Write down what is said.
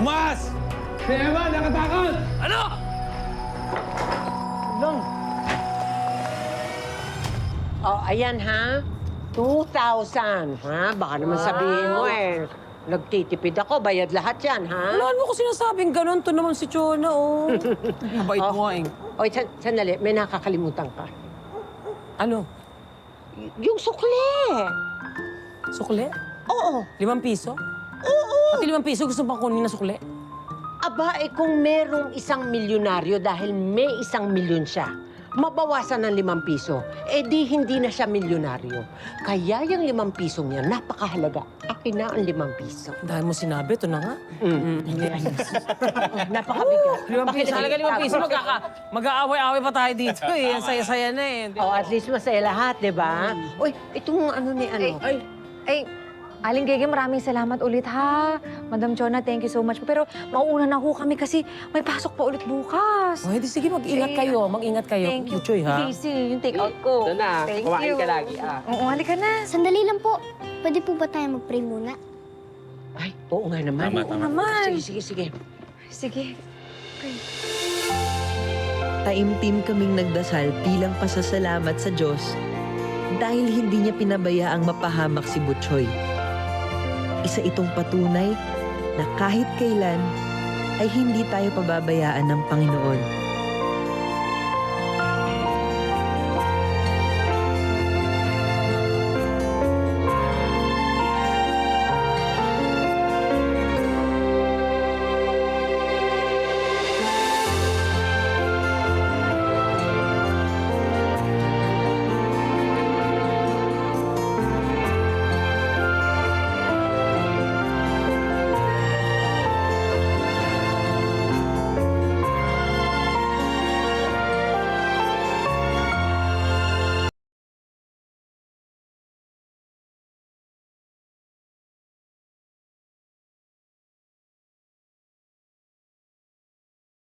Tomas! Si Eva, nakatakot! Ano? Lang. Oh, ayan ha. 2,000, ha? Baka naman sabihin mo nagtitipid ako, bayad lahat yan, ha? Wala mo ko sinasabing ganun. To naman si Chona, oh. Mabait mo nga eh. Oy, sandali, may nakakalimutan ka. Ano? Yung sukle! Sukle? Oo. 5 piso? Oo. Pati 5 piso gusto pang kunin na sukle? Aba, kung merong isang milyonaryo dahil may 1 milyon siya, mabawasan ng 5 piso, di hindi na siya milyonaryo. Kaya yung 5 pisong yan, napakahalaga. Akin na ang 5 piso. Dahil mo sinabi, ito na nga. Napakabigat. 5 piso. Halaga 5 piso, mag-aaway-aaway pa tayo dito eh. Ang saya-saya na eh. Oh, at least masaya lahat, di ba? Uy, itong ano ni ano. Ay, Aling Gege, maraming salamat ulit, ha? Madam Chona, thank you so much. Pero mauuna na ho kami kasi may pasok pa ulit bukas. Oh, sige, mag-ingat kayo. Mag-ingat kayo. Thank you. Buchoy, ha? Busy, yung take-out ko. Ito na, Thank kumain you. ka lagi, Oo, halika na. Sandali lang po. Pwede po ba tayo mag-pray muna? Ay, oo nga naman. Tama, Oo naman. Sige. Sige. Taimtim kaming nagdasal bilang pasasalamat sa Diyos dahil hindi niya pinabayaang mapahamak si Butchoy. Isa itong patunay na kahit kailan ay hindi tayo pababayaan ng Panginoon.